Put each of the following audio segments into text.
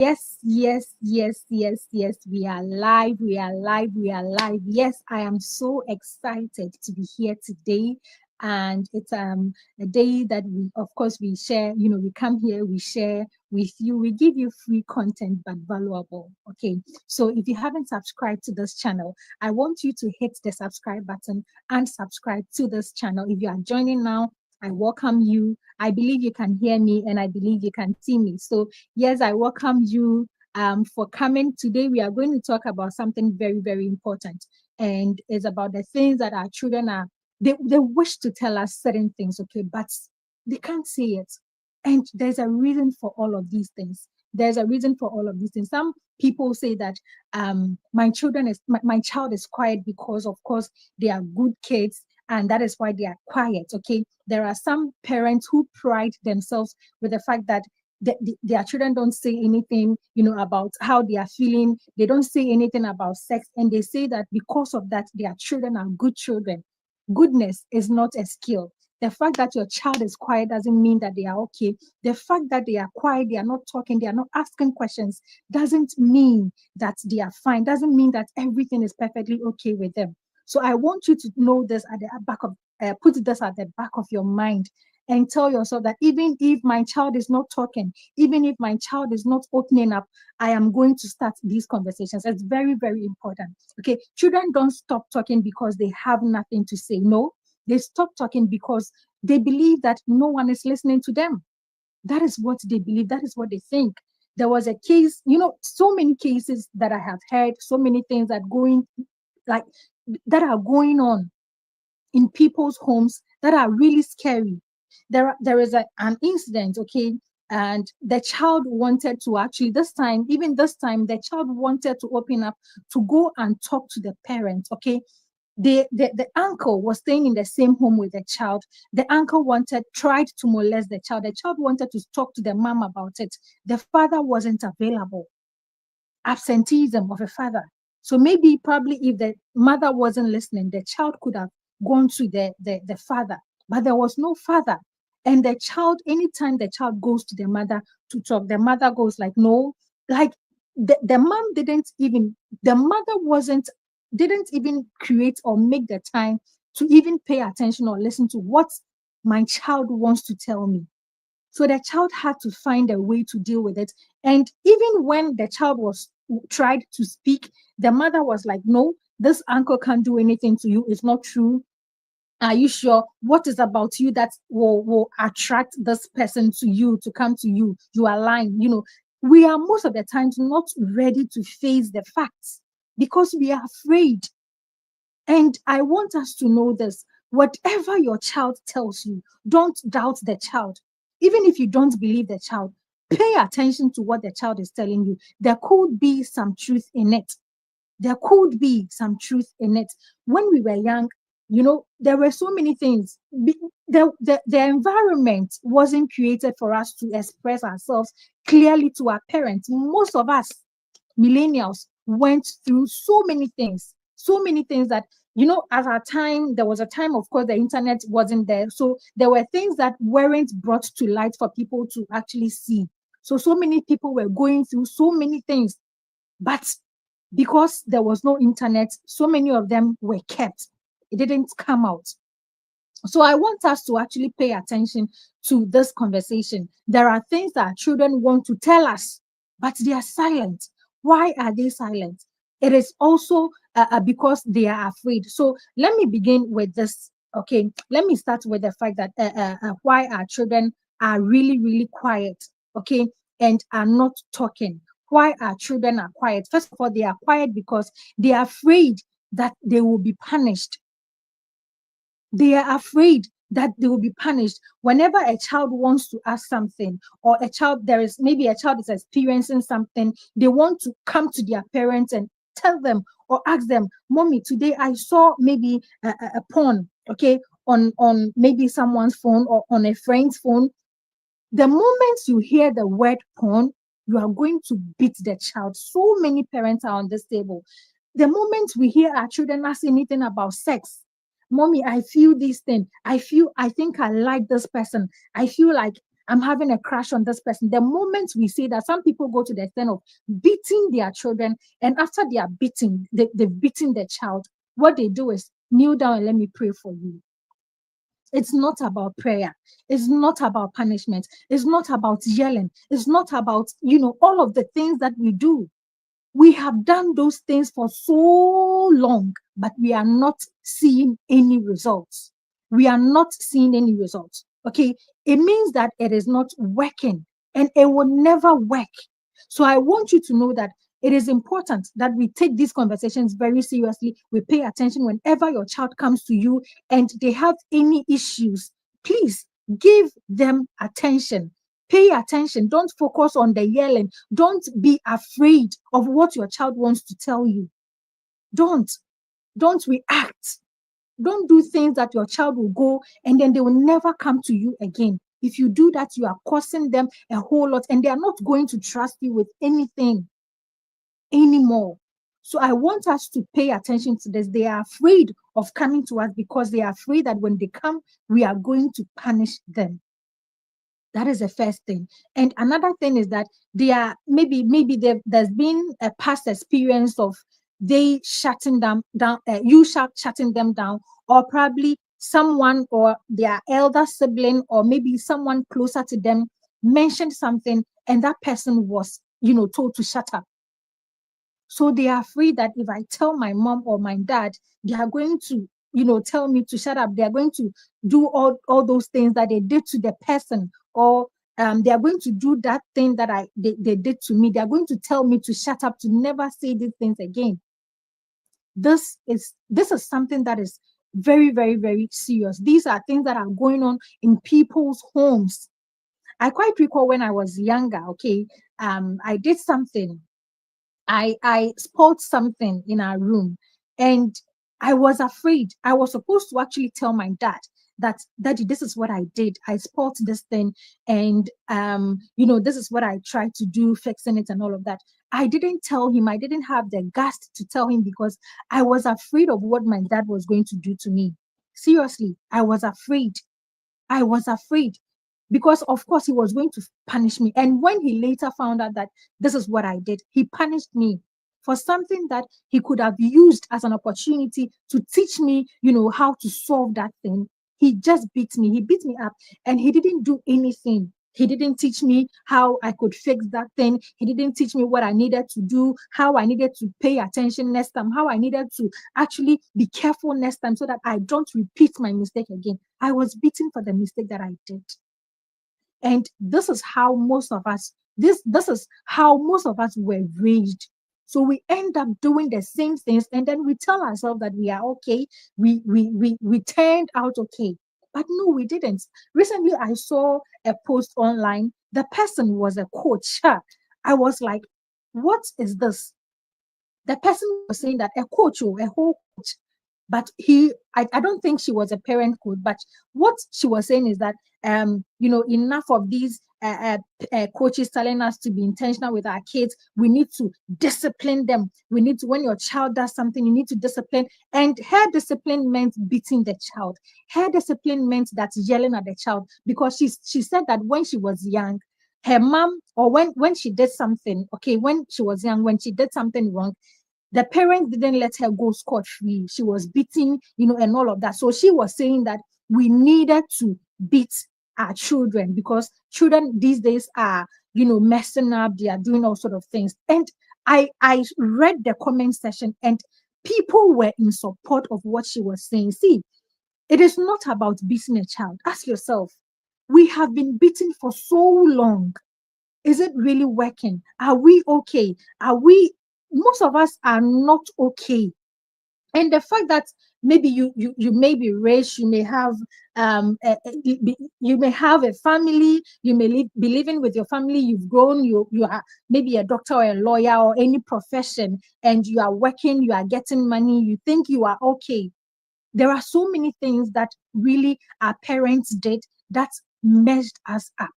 Yes, yes, yes, yes, yes. We are live. We are live. We are live. Yes, I am so excited to be here today. And it's a day that we, of course, we share. We come here, we share with you, we give you free content but valuable. Okay. So if you haven't subscribed to this channel, I want you to hit the subscribe button and subscribe to this channel. If you are joining now, I welcome you. I believe you can hear me and I believe you can see me. So yes, I welcome you for coming. Today, we are going to talk about something very, very important. And it's about the things that our children they wish to tell us certain things, okay, but they can't say it. And there's a reason for all of these things. There's a reason for all of these things. Some people say that my child is quiet because, of course, they are good kids and that is why they are quiet. Okay. There are some parents who pride themselves with the fact that their children don't say anything, about how they are feeling. They don't say anything about sex. And they say that because of that, their children are good children. Goodness is not a skill. The fact that your child is quiet doesn't mean that they are okay. The fact that they are quiet, they are not talking, they are not asking questions, doesn't mean that they are fine, doesn't mean that everything is perfectly okay with them. So I want you to know this at the back of, put this at the back of your mind and tell yourself that even if my child is not talking, even if my child is not opening up, I am going to start these conversations. It's very, very important. Okay. Children don't stop talking because they have nothing to say. No, they stop talking because they believe that no one is listening to them. That is what they believe. That is what they think. There was a case, so many cases that I have heard, so many things like that are going on in people's homes that are really scary. There is an incident, okay, and the child wanted to actually even this time, the child wanted to open up to go and talk to the parents, okay. The uncle was staying in the same home with the child. The uncle tried to molest the child. The child wanted to talk to the mom about it. The father wasn't available. Absenteeism of a father. So maybe probably if the mother wasn't listening, the child could have gone to the father, but there was no father. And the child, anytime the child goes to the mother to talk, the mother goes like, no, like the mom the mother didn't even create or make the time to even pay attention or listen to what my child wants to tell me. So the child had to find a way to deal with it. And even when the child was tried to speak, the mother was like, no, this uncle can't do anything to you. It's not true. Are you sure? What is about you that will attract this person to you, to come to you? You are lying. We are most of the times not ready to face the facts because we are afraid. And I want us to know this. Whatever your child tells you, don't doubt the child. Even if you don't believe the child, pay attention to what the child is telling you. There could be some truth in it. There could be some truth in it. When we were young, there were so many things. The environment wasn't created for us to express ourselves clearly to our parents. Most of us, millennials, went through so many things that, at our time, there was a time, of course, the internet wasn't there. So there were things that weren't brought to light for people to actually see. So many people were going through so many things. But because there was no internet, so many of them were kept. It didn't come out. So I want us to actually pay attention to this conversation. There are things that our children want to tell us, but they are silent. Why are they silent? It is also because they are afraid. So let me begin with this. Okay, let me start with the fact that why our children are really, really quiet. Okay, and are not talking. Why our children are quiet? First of all, they are quiet because they are afraid that they will be punished. They are afraid that they will be punished whenever a child wants to ask something, or maybe a child is experiencing something. They want to come to their parents and tell them or ask them, mommy, today I saw maybe a porn, okay, on maybe someone's phone or on a friend's phone. The moment you hear the word porn, you are going to beat the child. So many parents are on this table. The moment we hear our children ask anything about sex, mommy, I feel this thing. I think I like this person. I feel like I'm having a crush on this person. The moment we see that, some people go to the extent of beating their children, and after they are beating, they've beaten the child, what they do is kneel down and let me pray for you. It's not about prayer. It's not about punishment. It's not about yelling. It's not about, all of the things that we do. We have done those things for so long, but we are not seeing any results. We are not seeing any results. Okay. It means that it is not working, and it will never work. So I want you to know that it is important that we take these conversations very seriously. We pay attention whenever your child comes to you and they have any issues. Please give them attention. Pay attention. Don't focus on the yelling. Don't be afraid of what your child wants to tell you. Don't react. Don't do things that your child will go and then they will never come to you again. If you do that, you are costing them a whole lot, and they are not going to trust you with anything anymore. So I want us to pay attention to this. They are afraid of coming to us because they are afraid that when they come, we are going to punish them. That is the first thing. And another thing is that they are maybe there's been a past experience of they shutting them down, shutting them down, or probably someone or their elder sibling or maybe someone closer to them mentioned something, and that person was told to shut up. So they are afraid that if I tell my mom or my dad, they are going to, tell me to shut up. They are going to do all those things that they did to the person, or they are going to do that thing that they did to me. They are going to tell me to shut up, to never say these things again. This is something that is very, very, very serious. These are things that are going on in people's homes. I quite recall when I was younger, okay, I did something. I spilled something in our room, and I was afraid. I was supposed to actually tell my dad that, Daddy, this is what I did. I spilled this thing, and this is what I tried to do, fixing it and all of that. I didn't tell him. I didn't have the guts to tell him because I was afraid of what my dad was going to do to me. Seriously, I was afraid. I was afraid because, of course, he was going to punish me. And when he later found out that this is what I did, he punished me for something that he could have used as an opportunity to teach me, how to solve that thing. He just beat me. He beat me up, and he didn't do anything. He didn't teach me how I could fix that thing. He didn't teach me what I needed to do, how I needed to pay attention next time, how I needed to actually be careful next time so that I don't repeat my mistake again. I was beaten for the mistake that I did. And this is how most of us, this is how most of us were raised. So we end up doing the same things, and then we tell ourselves that we are okay. We turned out okay. But no, we didn't. Recently, I saw a post online. The person was a coach. I was like, what is this? The person was saying that a coach, a whole coach, but I don't think she was a parent coach, but what she was saying is that enough of these coaches telling us to be intentional with our kids. We need to discipline them. We need to, when your child does something, you need to discipline. And her discipline meant beating the child. Her discipline meant that yelling at the child, because she said that when she was young, her mom, or when she did something, okay, when she was young, when she did something wrong, the parents didn't let her go scot-free. She was beaten, and all of that. So she was saying that we needed to beat our children because children these days are, messing up. They are doing all sort of things. And I read the comment section, and people were in support of what she was saying. See, it is not about beating a child. Ask yourself, we have been beaten for so long. Is it really working? Are we okay? Most of us are not okay. And the fact that maybe you may be rich, you may have you may have a family, you may be living with your family, you've grown, you are maybe a doctor or a lawyer or any profession, and you are working, you are getting money, you think you are okay. There are so many things that really our parents did that messed us up,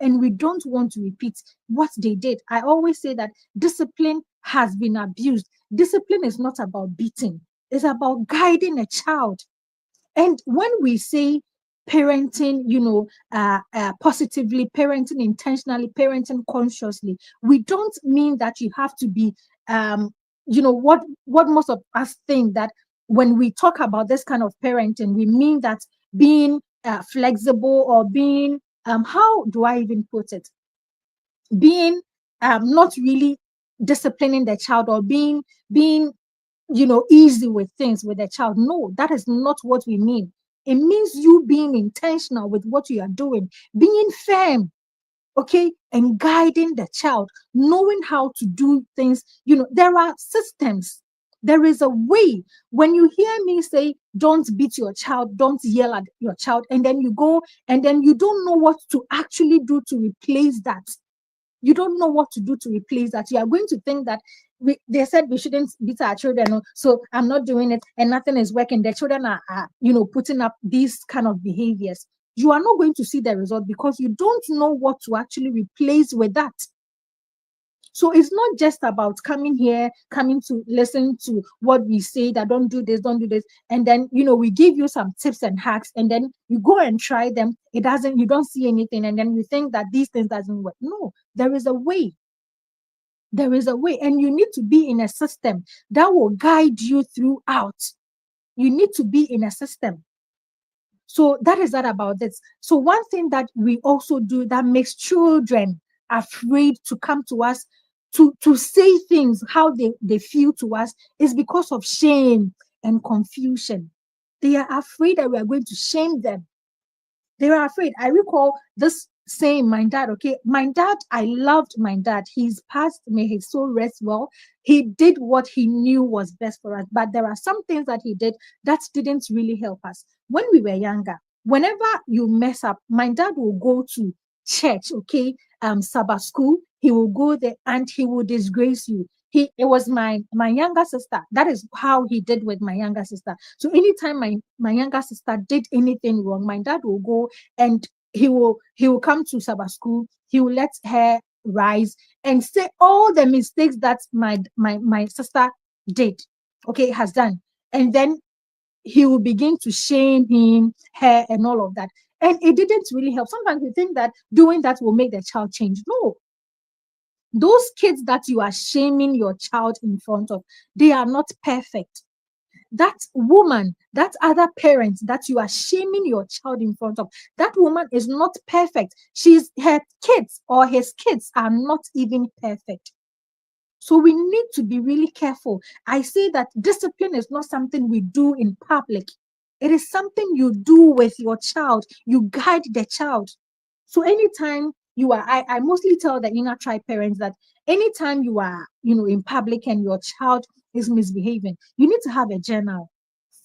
and we don't want to repeat what they did. I always say that discipline has been abused. Discipline is not about beating. It's about guiding a child. And when we say parenting, positively, parenting intentionally, parenting consciously. We don't mean that you have to be, what most of us think that when we talk about this kind of parenting, we mean that being flexible, or being, how do I even put it? Being not really disciplining the child, or being easy with things with the child. No, that is not what we mean. It means you being intentional with what you are doing, being firm, okay, and guiding the child, knowing how to do things. There are systems. There is a way. When you hear me say, don't beat your child, don't yell at your child, and then you go and then you don't know what to actually do to replace that. You don't know what to do to replace that. You are going to think that they said we shouldn't beat our children, so I'm not doing it, and nothing is working. The children are putting up these kind of behaviors. You are not going to see the result because you don't know what to actually replace with that. So it's not just about coming here, coming to listen to what we say, that don't do this, don't do this. And then, we give you some tips and hacks, and then you go and try them. You don't see anything. And then you think that these things doesn't work. No, there is a way. There is a way. And you need to be in a system that will guide you throughout. You need to be in a system. So that is that about this. So one thing that we also do that makes children afraid to come to us to say things how they feel to us is because of shame and confusion. They are afraid that we are going to shame them. They were afraid. I recall this saying, my dad, okay, my dad, I loved my dad. He's passed, may his soul rest well. He did what he knew was best for us. But there are some things that he did that didn't really help us. When we were younger, whenever you mess up, my dad will go to church, okay, Sabbath school. He will go there and he will disgrace you. It was my younger sister. That is how he did with my younger sister. So anytime my younger sister did anything wrong, my dad will go and he will come to Sabbath school. He will let her rise and say all the mistakes that my sister did, okay, has done. And then he will begin to shame her, and all of that. And it didn't really help. Sometimes we think that doing that will make the child change. No, those kids that you are shaming your child in front of, they are not perfect. That woman, that other parent that you are shaming your child in front of, that woman is not perfect. Her kids or his kids are not even perfect. So we need to be really careful. I say that discipline is not something we do in public. It is something you do with your child. You guide the child. So anytime I mostly tell the inner tribe parents that anytime you are, in public and your child is misbehaving, you need to have a journal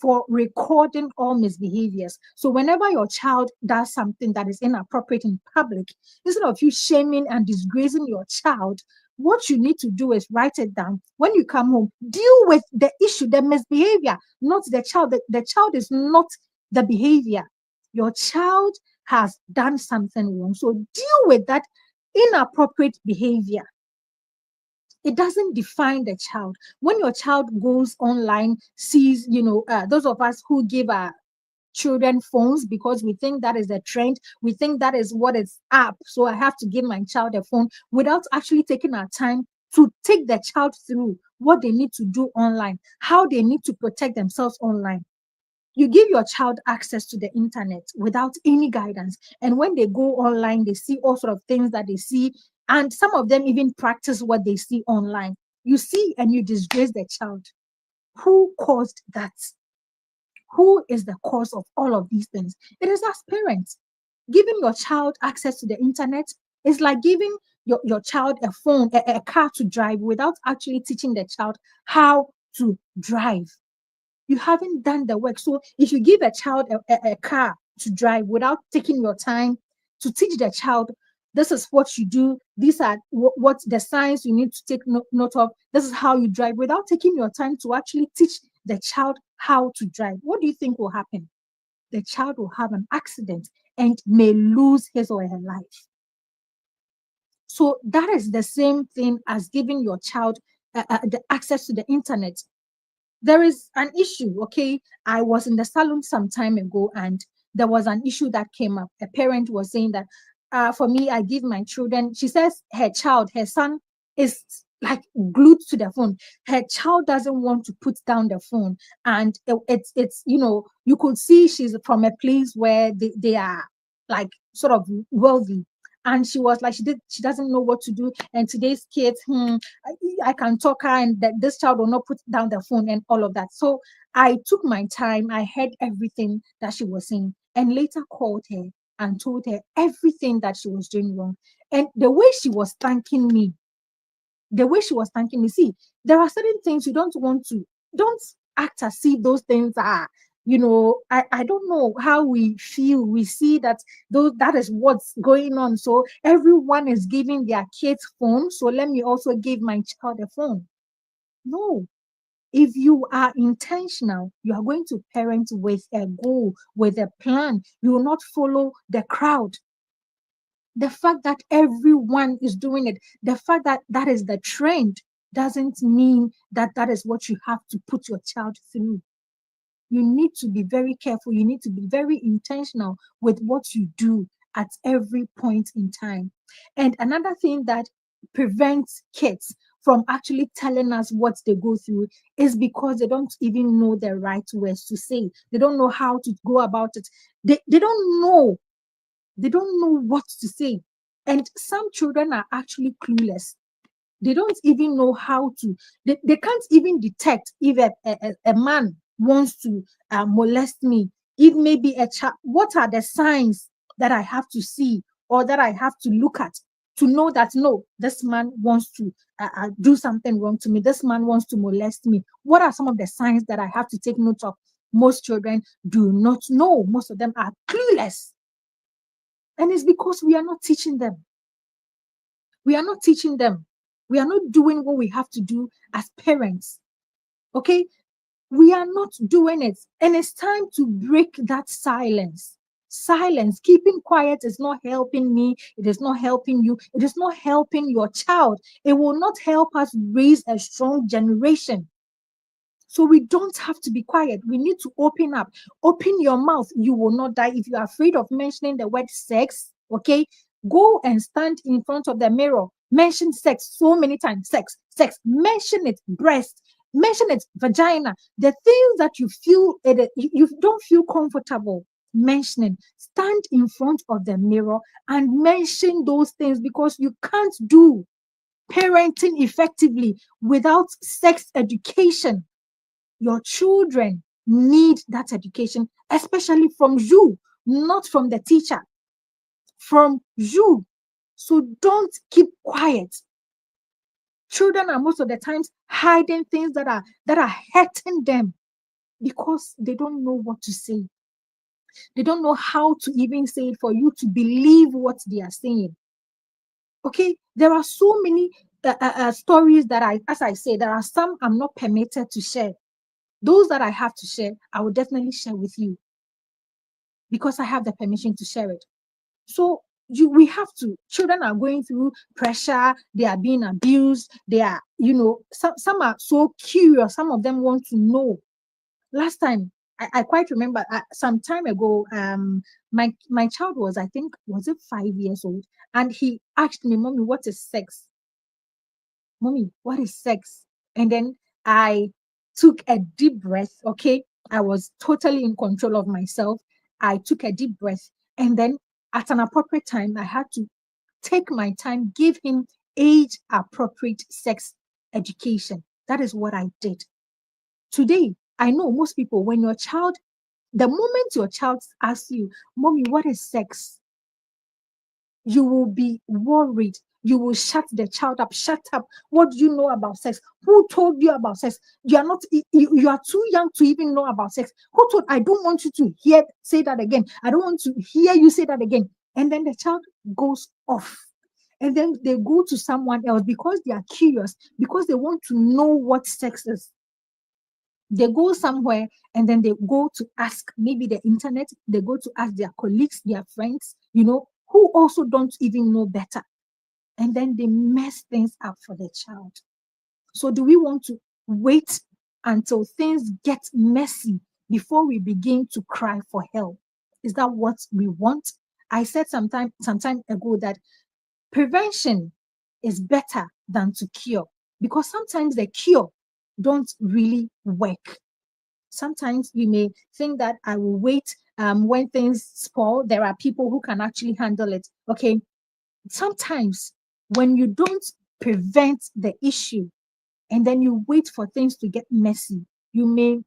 for recording all misbehaviors. So whenever your child does something that is inappropriate in public, instead of you shaming and disgracing your child, what you need to do is write it down. When you come home, deal with the issue, the misbehavior, not the child. The child is not the behavior. Your child has done something wrong. So deal with that inappropriate behavior. It doesn't define the child. When your child goes online, sees, those of us who give our children phones because we think that is a trend, we think that is what is up. So I have to give my child a phone without actually taking our time to take the child through what they need to do online, how they need to protect themselves online. You give your child access to the internet without any guidance. And when they go online, they see all sort of things that they see. And some of them even practice what they see online. You see and you disgrace the child. Who caused that? Who is the cause of all of these things? It is us parents. Giving your child access to the internet is like giving your child a phone, a car to drive without actually teaching the child how to drive. You haven't done the work. So if you give a child a car to drive without taking your time to teach the child, this is what you do, these are what the signs you need to take note of, this is how you drive, without taking your time to actually teach the child how to drive, what do you think will happen? The child will have an accident and may lose his or her life. So that is the same thing as giving your child the access to the internet. There is an issue, okay? I was in the salon some time ago and there was an issue that came up. A parent was saying that, for me, I give my children, she says her son is like glued to the phone. Her child doesn't want to put down the phone. And it's, you could see she's from a place where they are like sort of wealthy. And she was like, she doesn't know what to do. And today's kids, I can talk her, and that this child will not put down the phone and all of that. So I took my time. I heard everything that she was saying, and later called her and told her everything that she was doing wrong. And the way she was thanking me, see, there are certain things you don't act as if those things are, I don't know how we feel. We see that that is what's going on. So everyone is giving their kids phone. So let me also give my child a phone. No. If you are intentional, you are going to parent with a goal, with a plan. You will not follow the crowd. The fact that everyone is doing it, the fact that that is the trend, doesn't mean that that is what you have to put your child through. You need to be very careful. You need to be very intentional with what you do at every point in time. And another thing that prevents kids from actually telling us what they go through is because they don't even know the right words to say. They don't know how to go about it. They don't know. They don't know what to say. And some children are actually clueless. They don't even know how to, they can't even detect if a man wants to molest me. If maybe a child, what are the signs that I have to see or that I have to look at to know that, no, this man wants to do something wrong to me. This man wants to molest me. What are some of the signs that I have to take note of? Most children do not know. Most of them are clueless. And it's because we are not teaching them. We are not teaching them. We are not doing what we have to do as parents. Okay? We are not doing it. And it's time to break that silence. Silence, keeping quiet is not helping me. It is not helping you. It is not helping your child. It will not help us raise a strong generation. So we don't have to be quiet. We need to open up. Open your mouth. You will not die. If you are afraid of mentioning the word sex, okay, go and stand in front of the mirror. Mention sex so many times. Sex, sex. Mention it. Breast. Mention it. Vagina. The things that you feel you don't feel comfortable mentioning. Stand in front of the mirror and mention those things, because you can't do parenting effectively without sex education. Your children need that education, especially from you, not from the teacher, from you. So don't keep quiet. Children are most of the times hiding things that are hurting them because they don't know what to say. They don't know how to even say it for you to believe what they are saying. Okay, there are so many stories that as I say, there are some I'm not permitted to share. Those that I have to share, I will definitely share with you because I have the permission to share it. So we have to. Children are going through pressure. They are being abused. They are, some are so curious. Some of them want to know. Last time, I quite remember some time ago, my child was, I think, was it 5 years old? And he asked me, "Mommy, what is sex? Mommy, what is sex?" And then I took a deep breath. Okay. I was totally in control of myself. I took a deep breath. And then at an appropriate time, I had to take my time, give him age appropriate sex education. That is what I did. Today, I know most people, the moment your child asks you, "Mommy, what is sex?" you will be worried. You will shut the child up. Shut up. What do you know about sex? Who told you about sex? You are not. You are too young to even know about sex. Who told? I don't want you to say that again. I don't want to hear you say that again. And then the child goes off. And then they go to someone else because they are curious, because they want to know what sex is. They go somewhere and then they go to ask maybe the internet, they go to ask their colleagues, their friends, who also don't even know better. And then they mess things up for the child. So do we want to wait until things get messy before we begin to cry for help? Is that what we want? I said some time ago that prevention is better than to cure, because sometimes the cure don't really work. Sometimes you may think that I will wait when things spoil. There are people who can actually handle it. Okay. Sometimes when you don't prevent the issue and then you wait for things to get messy, you may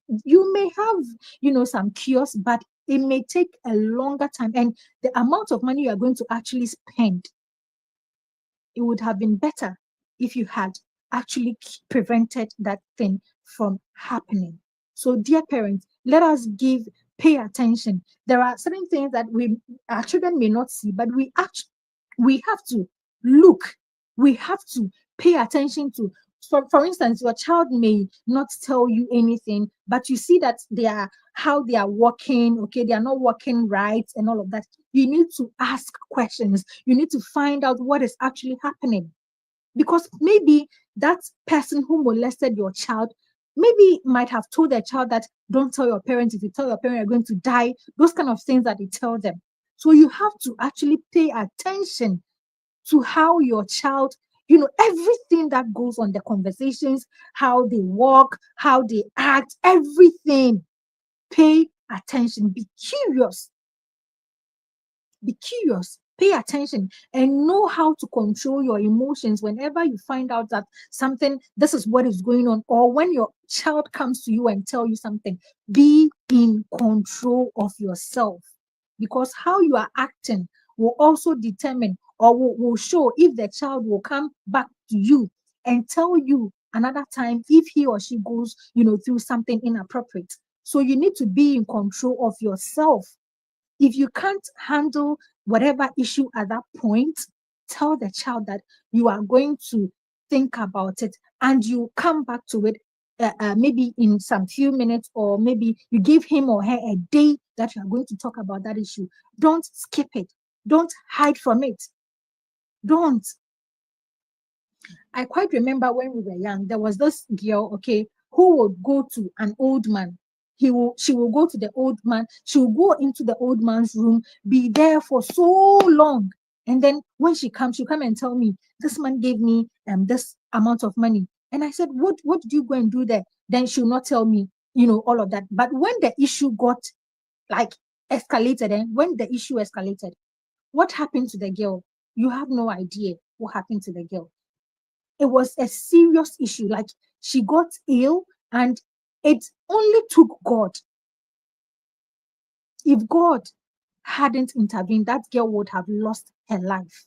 have some cures, but it may take a longer time, and the amount of money you are going to actually spend, it would have been better if you had actually prevented that thing from happening. So, dear parents, let us pay attention. There are certain things that our children may not see, but we have to look. We have to pay attention to. For instance, your child may not tell you anything, but you see that how they are walking, okay, they are not walking right, and all of that. You need to ask questions. You need to find out what is actually happening. Because maybe that person who molested your child maybe might have told their child that don't tell your parents. If you tell your parents, you're going to die. Those kind of things that they tell them. So you have to actually pay attention to how your child, everything that goes on, the conversations, how they walk, how they act, everything. Pay attention. Be curious. Be curious, pay attention, and know how to control your emotions whenever you find out that this is what is going on, or when your child comes to you and tell you something. Be in control of yourself, because how you are acting will also determine, or will show if the child will come back to you and tell you another time if he or she goes, through something inappropriate. So you need to be in control of yourself. If you can't handle whatever issue at that point, tell the child that you are going to think about it and you come back to it maybe in some few minutes, or maybe you give him or her a day that you are going to talk about that issue. Don't skip it. Don't hide from it. Don't. I quite remember when we were young, there was this girl, okay, who would go to an old man. She will go to the old man. She will go into the old man's room, be there for so long. And then when she'll come and tell me, this man gave me this amount of money. And I said, what did you go and do there? Then she'll not tell me, all of that. But when the issue got like escalated, and when the issue escalated, what happened to the girl? You have no idea what happened to the girl. It was a serious issue. Like, she got ill, and it only took God. If God hadn't intervened, that girl would have lost her life,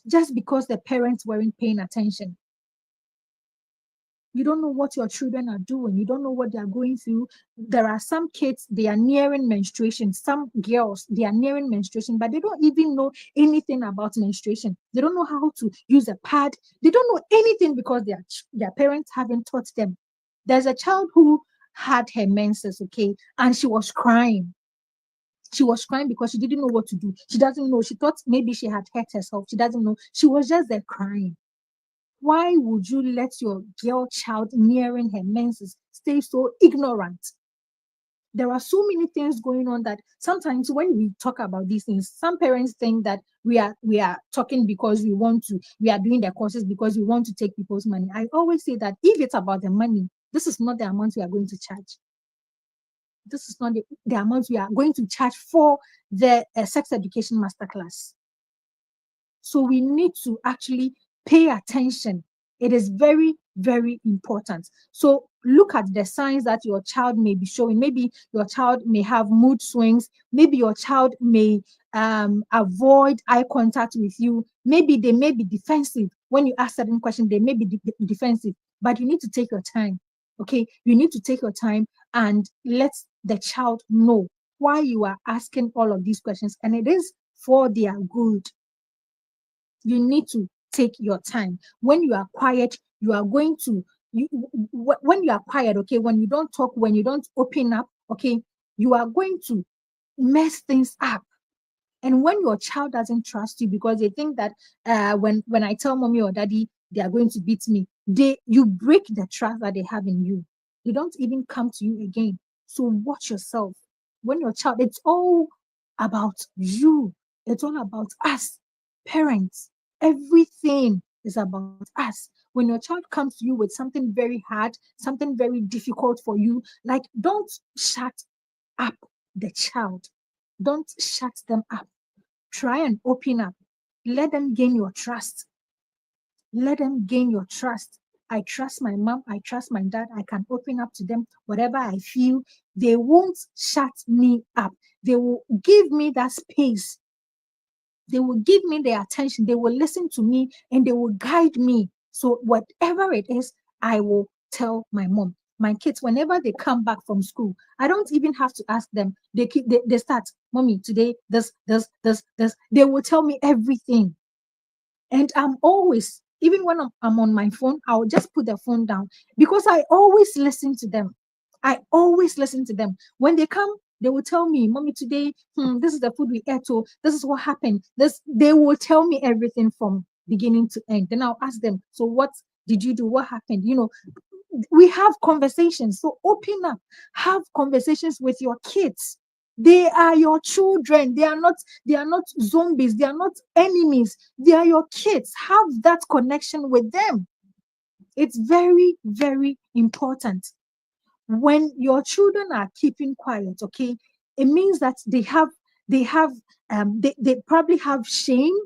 just because the parents weren't paying attention. You don't know what your children are doing. You don't know what they are going through. There are some kids, they are nearing menstruation. Some girls, they are nearing menstruation, but they don't even know anything about menstruation. They don't know how to use a pad. They don't know anything because their parents haven't taught them. There's a child who had her menses, okay, and she was crying. She was crying because she didn't know what to do. She doesn't know. She thought maybe she had hurt herself. She doesn't know. She was just there crying. Why would you let your girl child nearing her menses stay so ignorant? There are so many things going on that sometimes when we talk about these things, some parents think that we are talking because we are doing the courses because we want to take people's money. I always say that if it's about the money, this is not the amount we are going to charge. This is not the amount we are going to charge for the sex education masterclass. So we need to actually pay attention. It is very, very important. So look at the signs that your child may be showing. Maybe your child may have mood swings. Maybe your child may avoid eye contact with you. Maybe they may be defensive. When you ask certain questions, they may be defensive. But you need to take your time. Okay, you need to take your time and let the child know why you are asking all of these questions, and it is for their good. You need to take your time. When you are quiet, you are going to when you are quiet, okay, when you don't talk, when you don't open up, okay, you are going to mess things up. And when your child doesn't trust you because they think that when I tell mommy or daddy, they are going to beat me, you break the trust that they have in you. They don't even come to you again. So watch yourself. when your child, it's all about you. It's all about us, parents. Everything is about us. When your child comes to you with something very hard, something very difficult for you, like, don't shut up the child. Don't shut them up. Try and open up. Let them gain your trust. Let them gain your trust. I trust my mom. I trust my dad. I can open up to them whatever I feel. They won't shut me up. They will give me that space. They will give me their attention. They will listen to me and they will guide me. So, whatever it is, I will tell my mom. My kids, whenever they come back from school, I don't even have to ask them. They start, Mommy, today, this. They will tell me everything. And I'm always, even when I'm on my phone, I'll just put the phone down because I always listen to them. I always listen to them. When they come, they will tell me, Mommy, today, this is the food we ate, or this is what happened. They will tell me everything from beginning to end. Then I'll ask them, so what did you do? What happened? We have conversations. So open up, have conversations with your kids. They are your children. They are not zombies. They are not enemies. They are your kids. Have that connection with them. It's very, very important. When your children are keeping quiet, okay, it means that they probably have shame,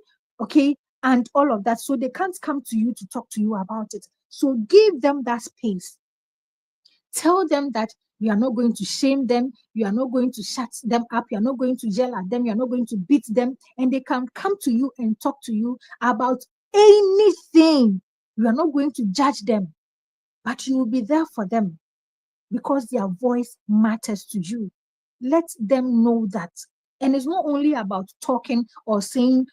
okay, and all of that. So they can't come to you to talk to you about it. So give them that space. Tell them that you are not going to shame them, you are not going to shut them up, you are not going to yell at them, you are not going to beat them, and they can come to you and talk to you about anything. You are not going to judge them, but you will be there for them because their voice matters to you. Let them know that. And it's not only about talking or saying,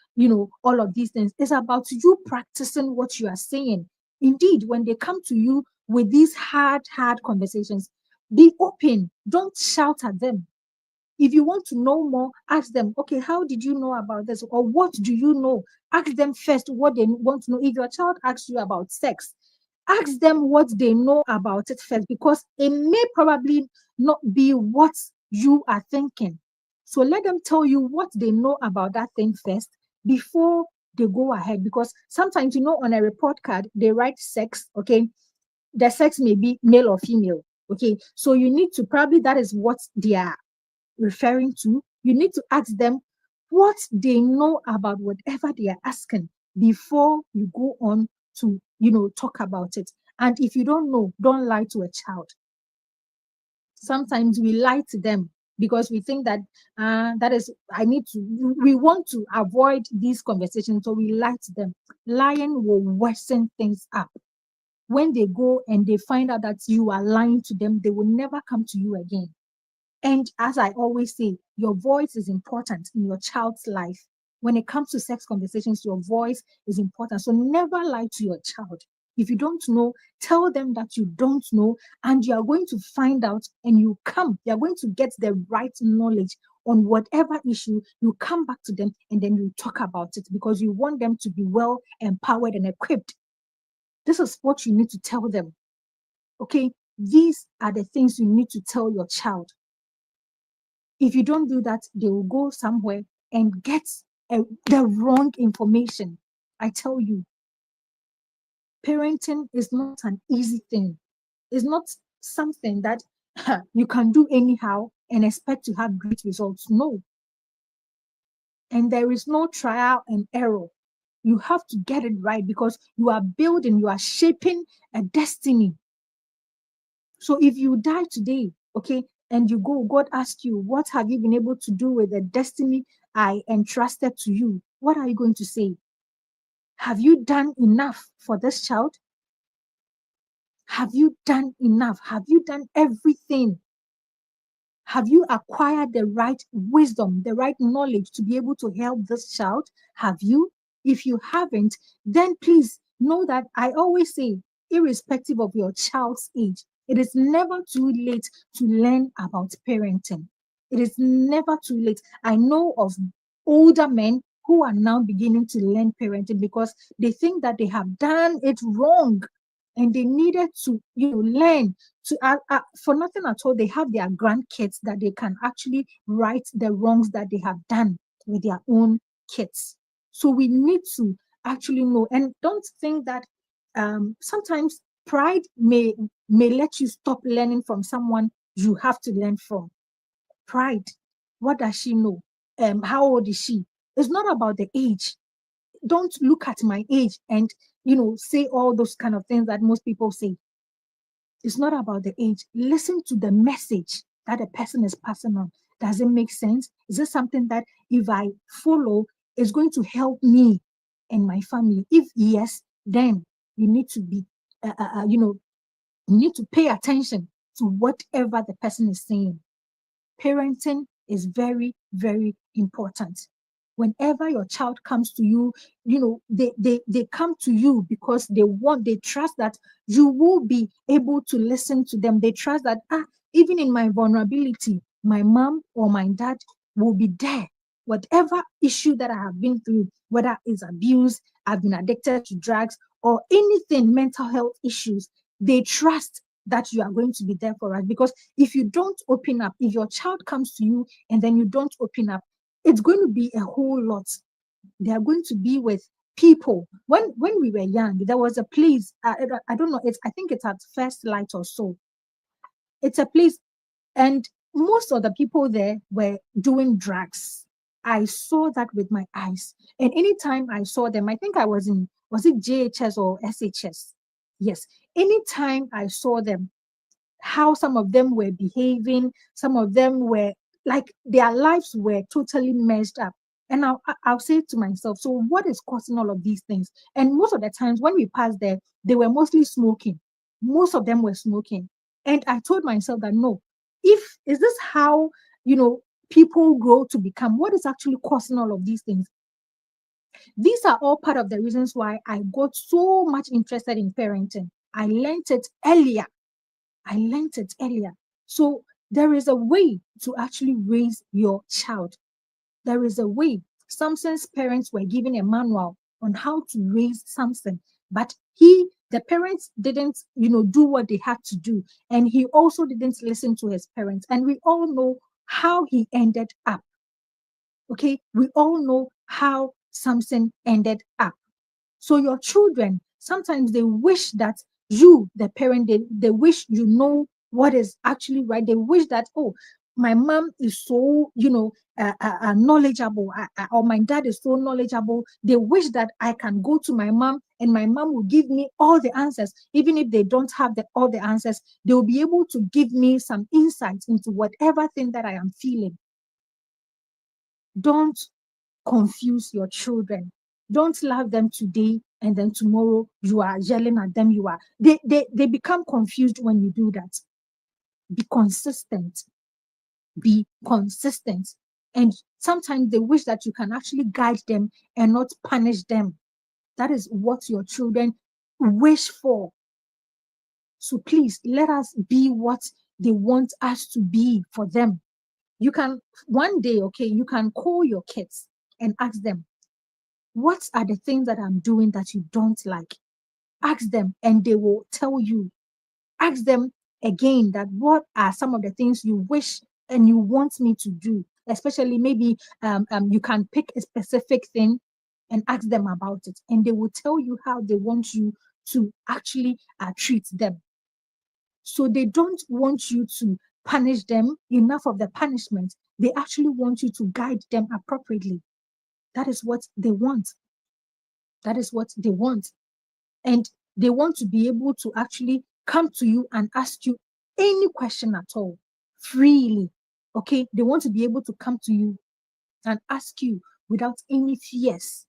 all of these things. It's about you practicing what you are saying. Indeed, when they come to you with these hard conversations, be open. Don't shout at them. If you want to know more, ask them, okay, how did you know about this? Or what do you know? Ask them first what they want to know. If your child asks you about sex, ask them what they know about it first, because it may probably not be what you are thinking. So let them tell you what they know about that thing first before they go ahead. Because sometimes, on a report card, they write sex, okay? The sex may be male or female, okay? So you need to, probably that is what they are referring to. You need to ask them what they know about whatever they are asking before you go on to, talk about it. And if you don't know, don't lie to a child. Sometimes we lie to them because we think that we want to avoid these conversations, so we lie to them. Lying will worsen things up. When they go and they find out that you are lying to them, they will never come to you again. And as I always say, your voice is important in your child's life. When it comes to sex conversations, your voice is important. So never lie to your child. If you don't know, tell them that you don't know, and you are going to find out, and you are going to get the right knowledge on whatever issue. You come back to them and then you talk about it because you want them to be well empowered and equipped. This is what you need to tell them. Okay, these are the things you need to tell your child. If you don't do that, they will go somewhere and get the wrong information. I tell you, parenting is not an easy thing. It's not something that you can do anyhow and expect to have great results. No. And there is no trial and error. You have to get it right because you are shaping a destiny. So if you die today, okay, and you go, God asks you, what have you been able to do with the destiny I entrusted to you? What are you going to say? Have you done enough for this child? Have you done enough? Have you done everything? Have you acquired the right wisdom, the right knowledge to be able to help this child? Have you? If you haven't, then please know that I always say, irrespective of your child's age, it is never too late to learn about parenting. It is never too late. I know of older men who are now beginning to learn parenting because they think that they have done it wrong. and they needed to, learn to, for nothing at all, they have their grandkids that they can actually right the wrongs that they have done with their own kids. So we need to actually know, and don't think that sometimes pride may let you stop learning from someone you have to learn from. Pride, what does she know? How old is she? It's not about the age. Don't look at my age and say all those kind of things that most people say. It's not about the age. Listen to the message that the person is passing on. Does it make sense? Is it something that if I follow is going to help me and my family? If yes, then you need to be you need to pay attention to whatever the person is saying. Parenting is very, very important. Whenever your child comes to you, they come to you because they trust that you will be able to listen to them. They trust that, even in my vulnerability, my mom or my dad will be there. Whatever issue that I have been through, whether it's abuse, I've been addicted to drugs, or anything, mental health issues, they trust that you are going to be there for us. Because if you don't open up, if your child comes to you and then you don't open up, it's going to be a whole lot. They are going to be with people. When we were young, there was a place, I don't know, I think it's at First Light or so. It's a place, and most of the people there were doing drugs. I saw that with my eyes. And anytime I saw them, I think I was it JHS or SHS? Yes. Anytime I saw them, how some of them were behaving, some of them were like their lives were totally messed up. And I'll say to myself, so what is causing all of these things? And most of the times when we passed there, they were mostly smoking. Most of them were smoking. And I told myself that no, is this how, people grow to become? What is actually causing all of these things? These are all part of the reasons why I got so much interested in parenting. I learned it earlier. So there is a way to actually raise your child. There is a way. Samson's parents were given a manual on how to raise Samson, but the parents didn't, do what they had to do. And he also didn't listen to his parents. And we all know how he ended up. Okay. We all know how Samson ended up. So your children, sometimes they wish that you, the parent, they wish you know what is actually right. They wish that, oh, my mom is so, knowledgeable, or my dad is so knowledgeable. They wish that I can go to my mom and my mom will give me all the answers. Even if they don't have all the answers, they will be able to give me some insights into whatever thing that I am feeling. Don't confuse your children. Don't love them today and then tomorrow you are yelling at them. They become confused when you do that. Be consistent. Be consistent. And sometimes they wish that you can actually guide them and not punish them. That is what your children wish for. So please let us be what they want us to be for them. You can one day, okay, you can call your kids and ask them, what are the things that I'm doing that you don't like? Ask them and they will tell you. Ask them again that what are some of the things you wish and you want me to do? Especially maybe you can pick a specific thing and ask them about it. And they will tell you how they want you to actually treat them. So they don't want you to punish them, enough of the punishment. They actually want you to guide them appropriately. That is what they want. That is what they want. And they want to be able to actually come to you and ask you any question at all freely. Okay. They want to be able to come to you and ask you without any fears.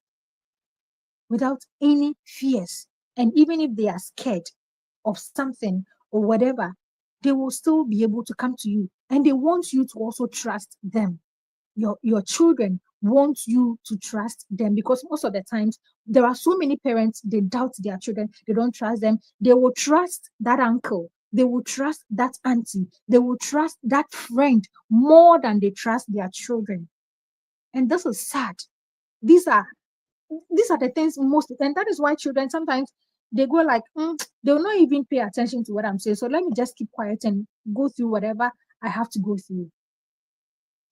Without any fears. And even if they are scared of something or whatever, they will still be able to come to you. And they want you to also trust them. Your children want you to trust them, because most of the times there are so many parents, they doubt their children, they don't trust them. They will trust that uncle, they will trust that auntie, they will trust that friend more than they trust their children. And this is sad. These are the things most, and that is why children sometimes they go like, they'll not even pay attention to what I'm saying. So let me just keep quiet and go through whatever I have to go through.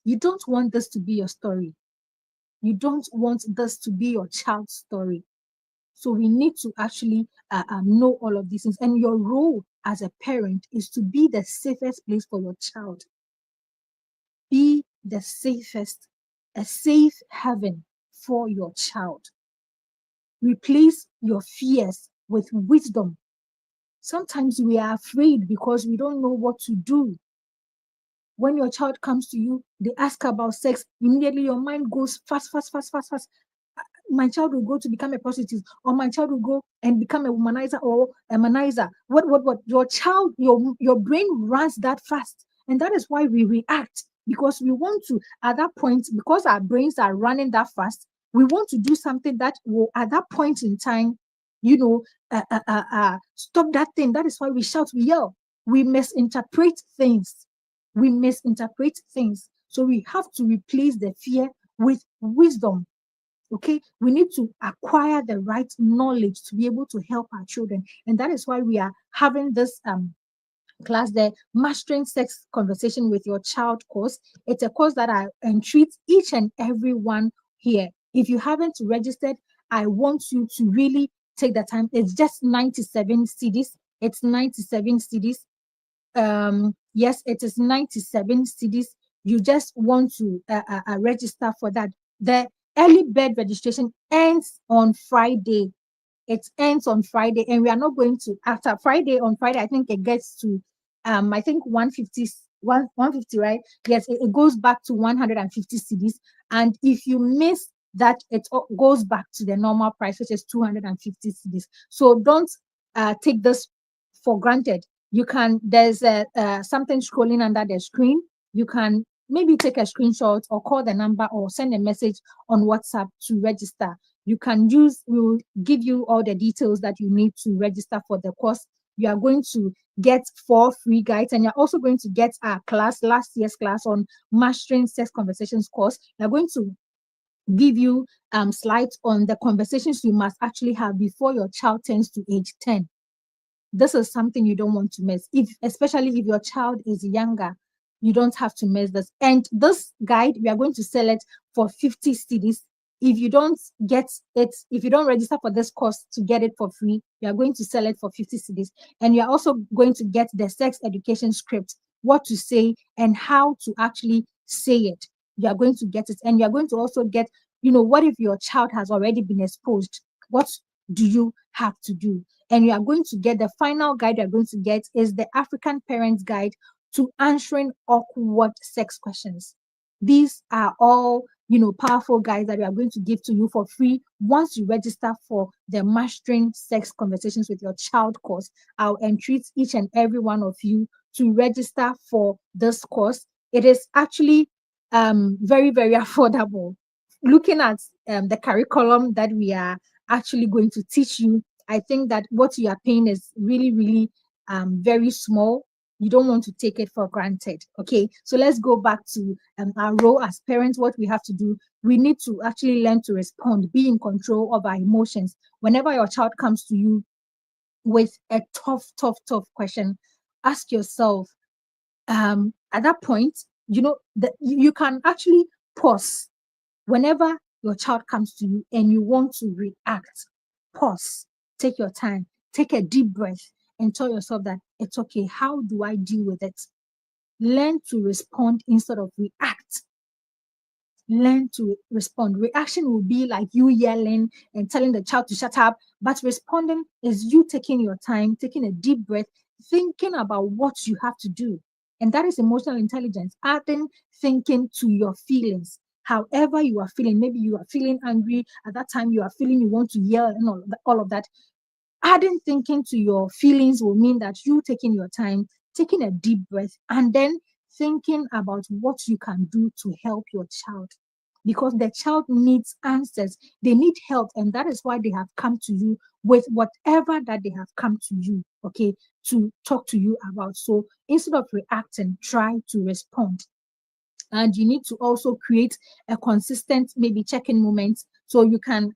You don't want this to be your story. You don't want this to be your child's story. So we need to actually know all of these things. And your role as a parent is to be the safest place for your child. Be the safest, a safe haven for your child. Replace your fears with wisdom. Sometimes we are afraid because we don't know what to do. When your child comes to you, they ask about sex, immediately your mind goes fast, fast, fast, fast, fast. My child will go to become a prostitute, or my child will go and become a womanizer or a manizer. What? Your child, your brain runs that fast. And that is why we react, because we want to, at that point, because our brains are running that fast, we want to do something that will, at that point in time, stop that thing. That is why we shout, we yell, we misinterpret things. We misinterpret things. So we have to replace the fear with wisdom. Okay, we need to acquire the right knowledge to be able to help our children. And that is why we are having this class, the Mastering Sex Conversation with Your Child course. It's a course that I entreat each and every one here. If you haven't registered, I want you to really take the time. It's just 97 cedis. It's 97 cedis. Yes, it is 97 cedis. You just want to register for that. The early bird registration ends on Friday. It ends on Friday, and we are not going to, after Friday, on Friday, I think it gets to I think 150, 150, right? Yes, it goes back to 150 cedis. And if you miss that, it goes back to the normal price, which is 250 cedis. So don't take this for granted. You can, there's something scrolling under the screen. You can maybe take a screenshot or call the number or send a message on WhatsApp to register. You can use, we will give you all the details that you need to register for the course. You are going to get 4 free guides, and you're also going to get our class, last year's class on Mastering Sex Conversations course. We're going to give you slides on the conversations you must actually have before your child turns to age 10. This is something you don't want to miss, especially if your child is younger. You don't have to miss this. And this guide, we are going to sell it for 50 cedis. If you don't get it, if you don't register for this course to get it for free, we are going to sell it for 50 cedis. And you're also going to get the sex education script, what to say and how to actually say it. You are going to get it. And you're going to also get, what if your child has already been exposed? What do you have to do? And you are going to get, the final guide you're going to get is the African Parents Guide to Answering Awkward Sex Questions. These are all, powerful guides that we are going to give to you for free once you register for the Mastering Sex Conversations with Your Child course. I'll entreat each and every one of you to register for this course. It is actually very, very affordable. Looking at the curriculum that we are actually going to teach you, I think that what you are paying is really, really very small. You don't want to take it for granted. Okay, so let's go back to our role as parents. What we have to do, we need to actually learn to respond, be in control of our emotions. Whenever your child comes to you with a tough question, ask yourself, at that point, that you can actually pause. Whenever your child comes to you and you want to react, pause, take your time, take a deep breath, and tell yourself that it's okay. How do I deal with it? Learn to respond instead of react. Learn to respond. Reaction will be like you yelling and telling the child to shut up, but responding is you taking your time, taking a deep breath, thinking about what you have to do. And that is emotional intelligence, adding thinking to your feelings. However you are feeling, maybe you are feeling angry at that time, you are feeling you want to yell and all of that. Adding thinking to your feelings will mean that you taking your time, taking a deep breath, and then thinking about what you can do to help your child. Because the child needs answers, they need help, and that is why they have come to you with whatever that they have come to you, okay, to talk to you about. So instead of reacting, try to respond. And you need to also create a consistent, maybe check-in moment, so you can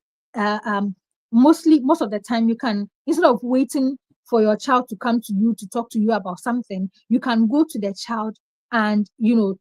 most of the time, you can, instead of waiting for your child to come to you to talk to you about something, you can go to the child and,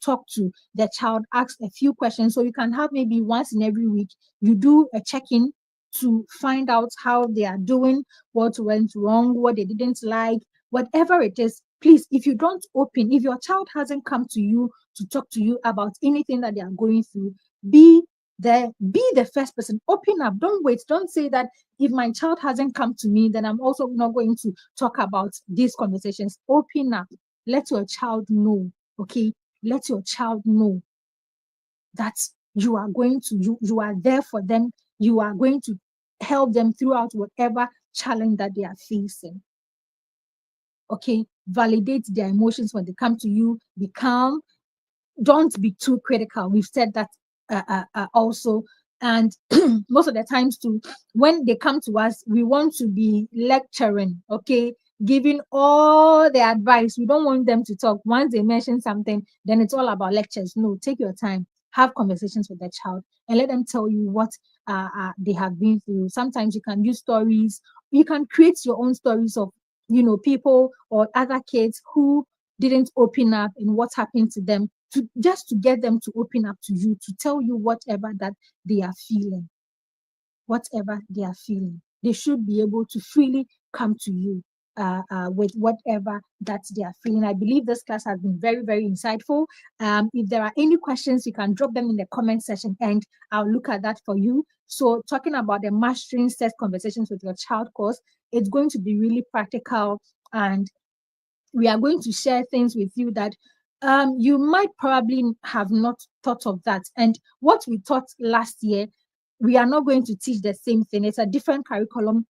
talk to the child, ask a few questions. So you can have maybe once in every week, you do a check-in to find out how they are doing, what went wrong, what they didn't like, whatever it is. Please, if you don't open, if your child hasn't come to you to talk to you about anything that they are going through, be there, be the first person. Open up. Don't wait. Don't say that if my child hasn't come to me, then I'm also not going to talk about these conversations. Open up. Let your child know. Okay. Let your child know that you are going to, you are there for them. You are going to help them throughout whatever challenge that they are facing. Okay. Validate their emotions when they come to you. Be calm. Don't be too critical. We've said that also. And most of the times too, when they come to us, we want to be lecturing, okay, giving all the advice. We don't want them to talk. Once they mention something, then it's all about lectures. No, take your time, have conversations with the child, and let them tell you what they have been through. Sometimes you can use stories. You can create your own stories of, people or other kids who didn't open up and what happened to them, to just to get them to open up to you, to tell you whatever that they are feeling. Whatever they are feeling, they should be able to freely come to you with whatever that they are feeling. I believe this class has been very, very insightful. If there are any questions, you can drop them in the comment section and I'll look at that for you. So talking about the Mastering Sex Conversations with Your Child course, it's going to be really practical, and we are going to share things with you that you might probably have not thought of that. And what we taught last year, we are not going to teach the same thing. It's a different curriculum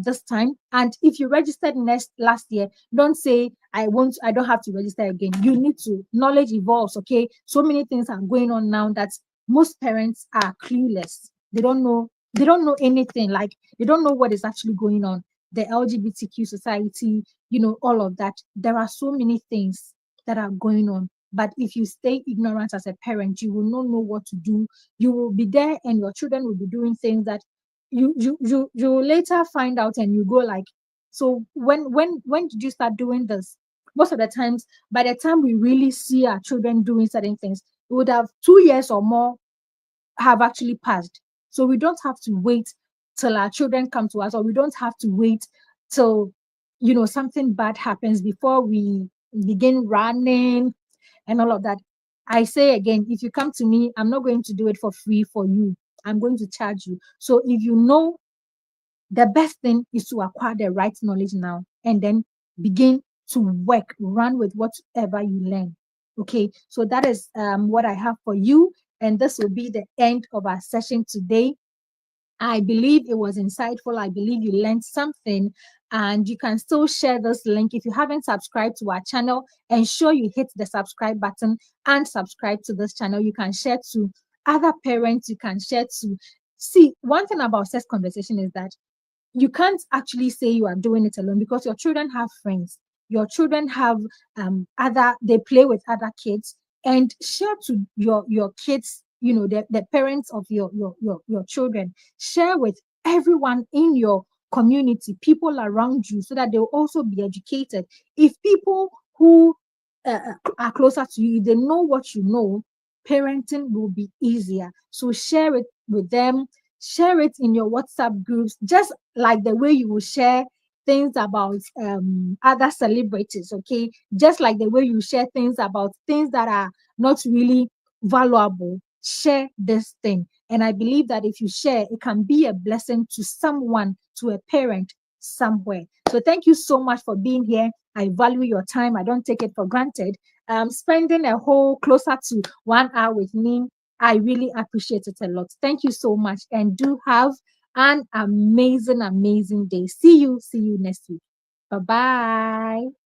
this time. And if you registered last year, don't say, I don't have to register again. You need to. Knowledge evolves, okay? So many things are going on now that most parents are clueless. They don't know anything. Like, they don't know what is actually going on. The LGBTQ society, all of that. There are so many things that are going on. But if you stay ignorant as a parent, you will not know what to do. You will be there and your children will be doing things that you will later find out, and you go like, so when did you start doing this? Most of the times, by the time we really see our children doing certain things, it would have 2 years or more have actually passed. So we don't have to wait till our children come to us, or we don't have to wait till something bad happens before we begin running and all of that. I say again, if you come to me, I'm not going to do it for free for you. I'm going to charge you. So if you know, the best thing is to acquire the right knowledge now and then begin to run with whatever you learn. Okay, so that is what I have for you. And this will be the end of our session today. I believe it was insightful. I believe you learned something, and you can still share this link. If you haven't subscribed to our channel, ensure you hit the subscribe button and subscribe to this channel. You can share to other parents. You can share to, see, one thing about sex conversation is that you can't actually say you are doing it alone, because your children have friends. Your children have they play with other kids, and share to your kids, the parents of your children. Share with everyone in your community, people around you, so that they'll also be educated. If people who are closer to you, if they know what you know, parenting will be easier. So share it with them. Share it in your WhatsApp groups, just like the way you will share things about other celebrities, okay? Just like the way you share things about things that are not really valuable. Share this thing. And I believe that if you share, it can be a blessing to someone, to a parent somewhere. So thank you so much for being here. I value your time. I don't take it for granted. Spending a whole closer to 1 hour with me, I really appreciate it a lot. Thank you so much, and do have an amazing, amazing day. See you next week. Bye-bye.